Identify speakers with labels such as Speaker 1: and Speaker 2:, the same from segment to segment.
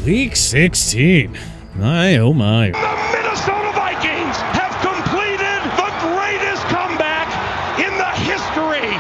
Speaker 1: Week 16. My, oh my.
Speaker 2: The Minnesota Vikings have completed the greatest comeback in the history.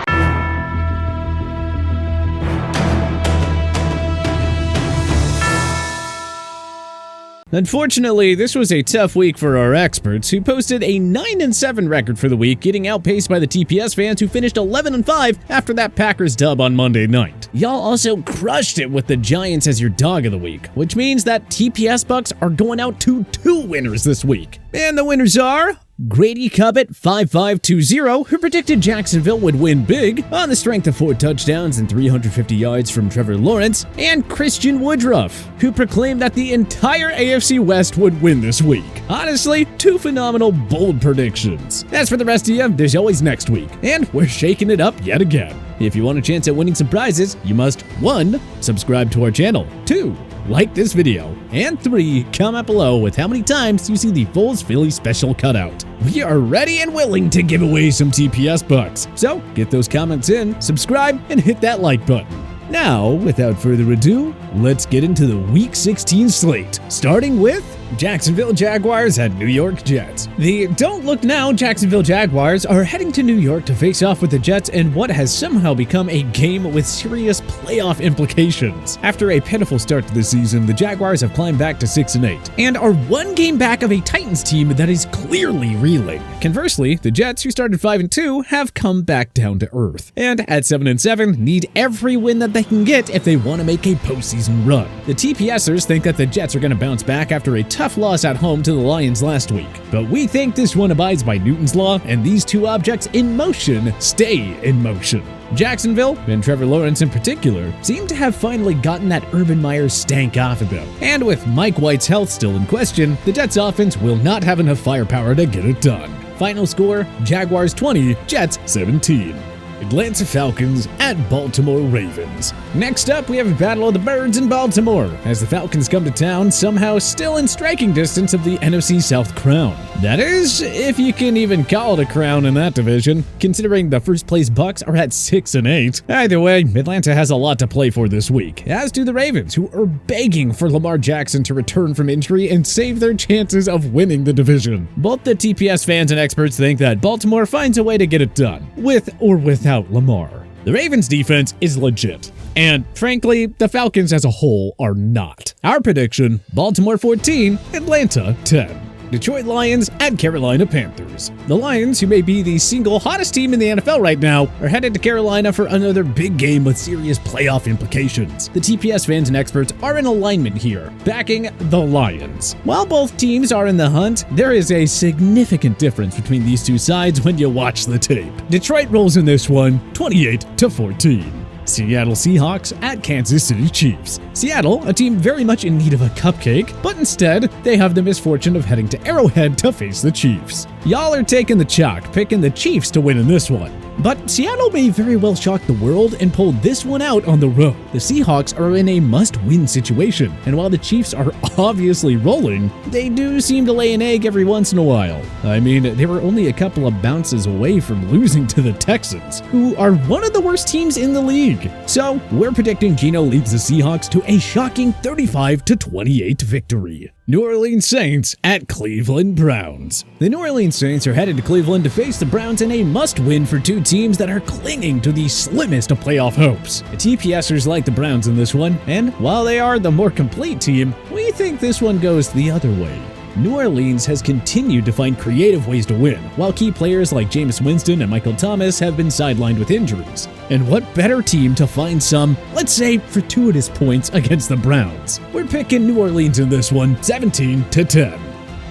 Speaker 1: Unfortunately, this was a tough week for our experts, who posted a 9-7 record for the week, getting outpaced by the TPS fans who finished 11-5 after that Packers dub on Monday night. Y'all also crushed it with the Giants as your dog of the week, which means that TPS Bucks are going out to 2 winners this week. And the winners are Grady Cubbett 5520, who predicted Jacksonville would win big on the strength of 4 touchdowns and 350 yards from Trevor Lawrence, and Christian Woodruff, who proclaimed that the entire AFC West would win this week. Honestly, 2 phenomenal, bold predictions. As for the rest of you, there's always next week, and we're shaking it up yet again. If you want a chance at winning some prizes, you must 1. Subscribe to our channel, 2. Like this video, and 3. Comment below with how many times you see the Foles Philly special cutout. We are ready and willing to give away some TPS bucks, so get those comments in, subscribe, and hit that like button. Now, without further ado, let's get into the Week 16 slate, starting with Jacksonville Jaguars at New York Jets. The Don't Look Now Jacksonville Jaguars are heading to New York to face off with the Jets in what has somehow become a game with serious playoff implications. After a pitiful start to the season, the Jaguars have climbed back to 6-8 and are 1 game back of a Titans team that is clearly reeling. Conversely, the Jets, who started 5-2, have come back down to earth, and at 7-7 need every win that they can get if they want to make a postseason run. The TPSers think that the Jets are going to bounce back after a tough loss at home to the Lions last week, but we think this one abides by Newton's law, and these 2 objects in motion stay in motion. Jacksonville, and Trevor Lawrence in particular, seem to have finally gotten that Urban Meyer stank off of them. And with Mike White's health still in question, the Jets offense will not have enough firepower to get it done. Final score, Jaguars 20, Jets 17. Atlanta Falcons at Baltimore Ravens. Next up, we have a battle of the birds in Baltimore, as the Falcons come to town, somehow still in striking distance of the NFC South crown. That is, if you can even call it a crown in that division, considering the first place Bucks are at 6-8. Either way, Atlanta has a lot to play for this week, as do the Ravens, who are begging for Lamar Jackson to return from injury and save their chances of winning the division. Both the TPS fans and experts think that Baltimore finds a way to get it done, with or without Lamar. The Ravens' defense is legit, and frankly, the Falcons as a whole are not. Our prediction, Baltimore 14, Atlanta 10. Detroit Lions at Carolina Panthers. The Lions, who may be the single hottest team in the NFL right now, are headed to Carolina for another big game with serious playoff implications. The TPS fans and experts are in alignment here, backing the Lions. While both teams are in the hunt, there is a significant difference between these 2 sides when you watch the tape. Detroit rolls in this one, 28-14. Seattle Seahawks at Kansas City Chiefs. Seattle, a team very much in need of a cupcake, but instead, they have the misfortune of heading to Arrowhead to face the Chiefs. Y'all are taking the chalk, picking the Chiefs to win in this one. But Seattle may very well shock the world and pull this one out on the road. The Seahawks are in a must-win situation, and while the Chiefs are obviously rolling, they do seem to lay an egg every once in a while. I mean, they were only a couple of bounces away from losing to the Texans, who are one of the worst teams in the league. So, we're predicting Geno leads the Seahawks to a shocking 35-28 victory. New Orleans Saints at Cleveland Browns. The New Orleans Saints are headed to Cleveland to face the Browns in a must-win for 2 teams that are clinging to the slimmest of playoff hopes. The TPSers like the Browns in this one, and while they are the more complete team, we think this one goes the other way. New Orleans has continued to find creative ways to win, while key players like Jameis Winston and Michael Thomas have been sidelined with injuries. And what better team to find some, let's say, fortuitous points against the Browns? We're picking New Orleans in this one, 17-10.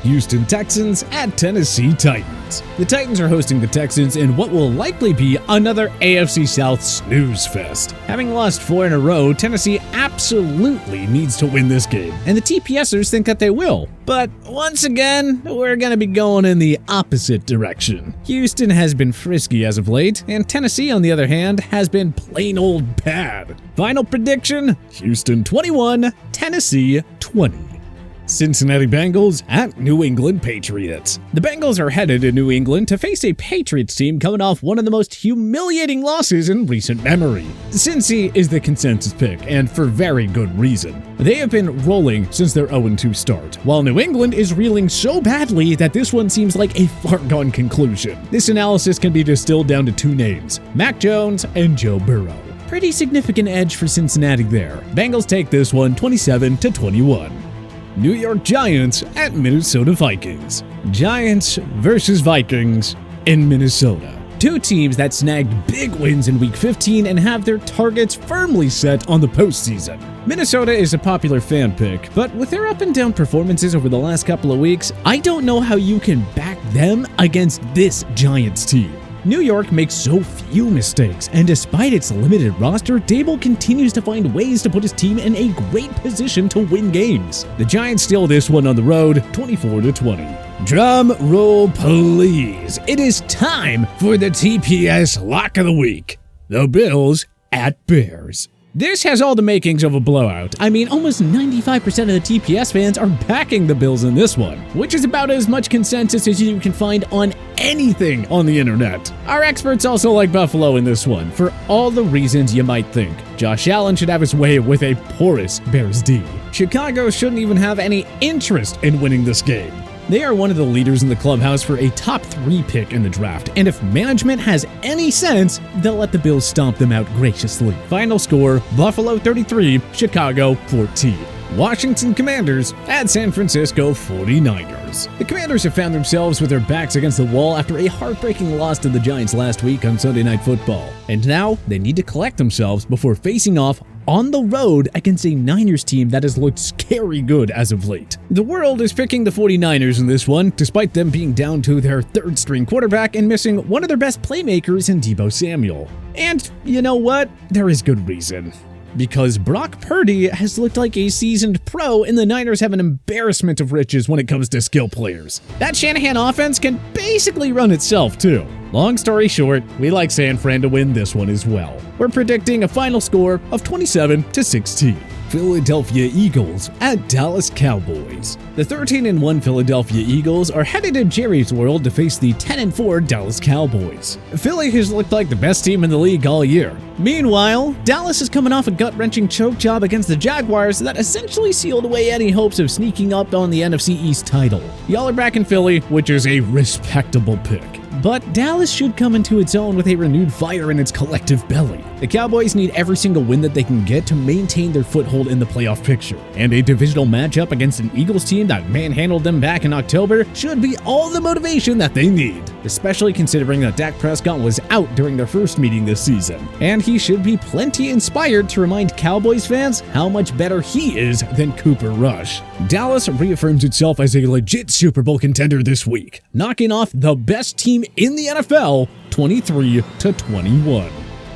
Speaker 1: Houston Texans at Tennessee Titans. The Titans are hosting the Texans in what will likely be another AFC South snooze fest. Having lost 4 in a row, Tennessee absolutely needs to win this game, and the TPSers think that they will. But once again, we're going to be going in the opposite direction. Houston has been frisky as of late, and Tennessee, on the other hand, has been plain old bad. Final prediction, Houston 21, Tennessee 20. Cincinnati Bengals at New England Patriots. The Bengals are headed to New England to face a Patriots team coming off one of the most humiliating losses in recent memory. Cincy is the consensus pick, and for very good reason. They have been rolling since their 0-2 start, while New England is reeling so badly that this one seems like a foregone conclusion. This analysis can be distilled down to two names: Mac Jones and Joe Burrow. Pretty significant edge for Cincinnati there. Bengals take this one 27-21. New York Giants at Minnesota Vikings. Giants versus Vikings in Minnesota. Two teams that snagged big wins in Week 15 and have their targets firmly set on the postseason. Minnesota is a popular fan pick, but with their up-and-down performances over the last couple of weeks, I don't know how you can back them against this Giants team. New York makes so few mistakes, and despite its limited roster, Dable continues to find ways to put his team in a great position to win games. The Giants steal this one on the road, 24-20. Drum roll, please. It is time for the TPS Lock of the Week. The Bills at Bears. This has all the makings of a blowout. I mean, almost 95% of the TPS fans are backing the Bills in this one, which is about as much consensus as you can find on anything on the internet. Our experts also like Buffalo in this one, for all the reasons you might think. Josh Allen should have his way with a porous Bears D. Chicago shouldn't even have any interest in winning this game. They are one of the leaders in the clubhouse for a top 3 pick in the draft, and if management has any sense, they'll let the Bills stomp them out graciously. Final score, Buffalo 33, Chicago 14. Washington Commanders at San Francisco 49ers. The Commanders have found themselves with their backs against the wall after a heartbreaking loss to the Giants last week on Sunday Night Football, and now they need to collect themselves before facing off on the road against a Niners team that has looked scary good as of late. The world is picking the 49ers in this one, despite them being down to their third-string quarterback and missing one of their best playmakers in Deebo Samuel. And you know what? There is good reason. Because Brock Purdy has looked like a seasoned pro, and the Niners have an embarrassment of riches when it comes to skill players. That Shanahan offense can basically run itself, too. Long story short, we like San Fran to win this one as well. We're predicting a final score of 27-16. Philadelphia Eagles at Dallas Cowboys. The 13-1 Philadelphia Eagles are headed to Jerry's World to face the 10-4 Dallas Cowboys. Philly has looked like the best team in the league all year. Meanwhile, Dallas is coming off a gut-wrenching choke job against the Jaguars that essentially sealed away any hopes of sneaking up on the NFC East title. Y'all are back in Philly, which is a respectable pick. But Dallas should come into its own with a renewed fire in its collective belly. The Cowboys need every single win that they can get to maintain their foothold in the playoff picture, and a divisional matchup against an Eagles team that manhandled them back in October should be all the motivation that they need, especially considering that Dak Prescott was out during their first meeting this season, and he should be plenty inspired to remind Cowboys fans how much better he is than Cooper Rush. Dallas reaffirms itself as a legit Super Bowl contender this week, knocking off the best team in the NFL 23-21.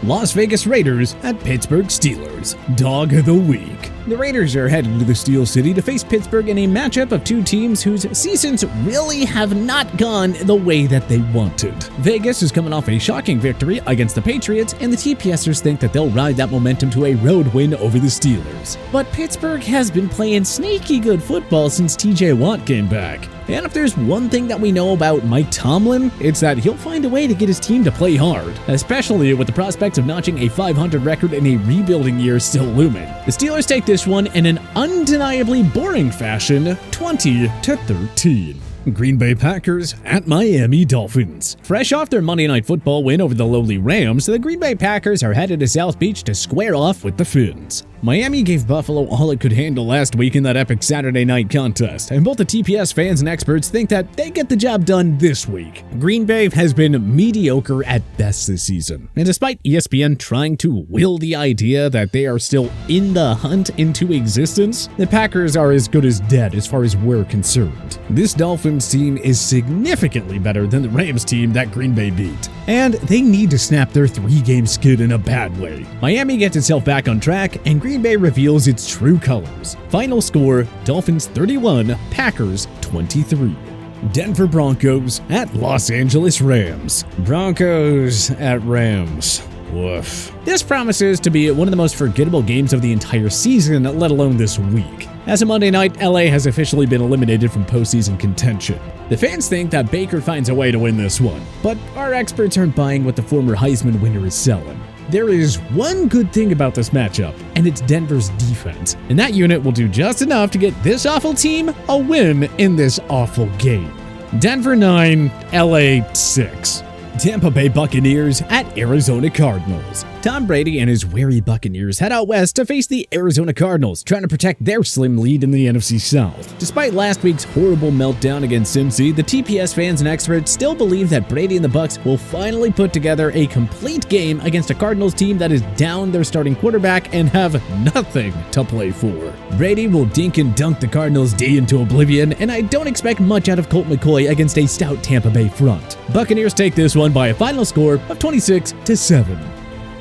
Speaker 1: Las Vegas Raiders at Pittsburgh Steelers. Dog of the Week. The Raiders are headed to the Steel City to face Pittsburgh in a matchup of two teams whose seasons really have not gone the way that they wanted. Vegas is coming off a shocking victory against the Patriots, and the TPSers think that they'll ride that momentum to a road win over the Steelers. But Pittsburgh has been playing sneaky good football since TJ Watt came back. And if there's one thing that we know about Mike Tomlin, it's that he'll find a way to get his team to play hard, especially with the prospects of notching a 500 record in a rebuilding year still looming. The Steelers take this one in an undeniably boring fashion, 20-13. Green Bay Packers at Miami Dolphins. Fresh off their Monday Night Football win over the lowly Rams, the Green Bay Packers are headed to South Beach to square off with the Fins. Miami gave Buffalo all it could handle last week in that epic Saturday night contest, and both the TPS fans and experts think that they get the job done this week. Green Bay has been mediocre at best this season, and despite ESPN trying to will the idea that they are still in the hunt into existence, the Packers are as good as dead as far as we're concerned. This Dolphins team is significantly better than the Rams team that Green Bay beat, and they need to snap their 3-game skid in a bad way. Miami gets itself back on track, and Green Bay reveals its true colors. Final score, Dolphins 31, Packers 23. Denver Broncos at Los Angeles Rams. Broncos at Rams. Woof. This promises to be one of the most forgettable games of the entire season, let alone this week. As of Monday night, LA has officially been eliminated from postseason contention. The fans think that Baker finds a way to win this one, but our experts aren't buying what the former Heisman winner is selling. There is one good thing about this matchup, and it's Denver's defense, and that unit will do just enough to get this awful team a win in this awful game. Denver 9, LA 6. Tampa Bay Buccaneers at Arizona Cardinals. Tom Brady and his wary Buccaneers head out west to face the Arizona Cardinals, trying to protect their slim lead in the NFC South. Despite last week's horrible meltdown against Cincy, the TPS fans and experts still believe that Brady and the Bucs will finally put together a complete game against a Cardinals team that is down their starting quarterback and have nothing to play for. Brady will dink and dunk the Cardinals D into oblivion, and I don't expect much out of Colt McCoy against a stout Tampa Bay front. Buccaneers take this one by a final score of 26-7.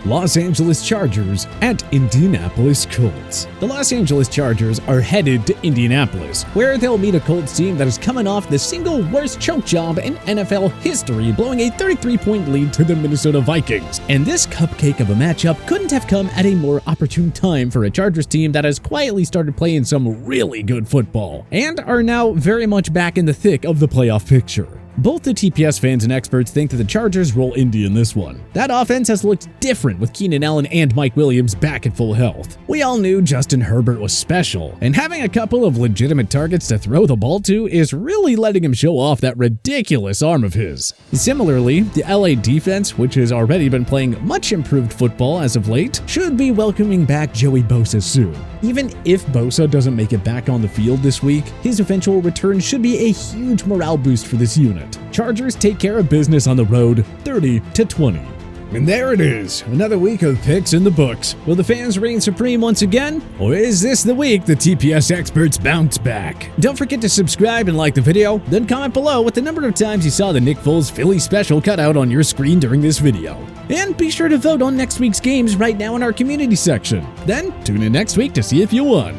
Speaker 1: Los Angeles Chargers at Indianapolis Colts. The Los Angeles Chargers are headed to Indianapolis, where they'll meet a Colts team that is coming off the single worst choke job in NFL history, blowing a 33-point lead to the Minnesota Vikings. And this cupcake of a matchup couldn't have come at a more opportune time for a Chargers team that has quietly started playing some really good football, and are now very much back in the thick of the playoff picture. Both the TPS fans and experts think that the Chargers roll Indy in this one. That offense has looked different with Keenan Allen and Mike Williams back at full health. We all knew Justin Herbert was special, and having a couple of legitimate targets to throw the ball to is really letting him show off that ridiculous arm of his. Similarly, the LA defense, which has already been playing much improved football as of late, should be welcoming back Joey Bosa soon. Even if Bosa doesn't make it back on the field this week, his eventual return should be a huge morale boost for this unit. Chargers take care of business on the road, 30-20. And there it is, another week of picks in the books. Will the fans reign supreme once again? Or is this the week the TPS experts bounce back? Don't forget to subscribe and like the video, then comment below with the number of times you saw the Nick Foles Philly special cut out on your screen during this video. And be sure to vote on next week's games right now in our community section. Then tune in next week to see if you won.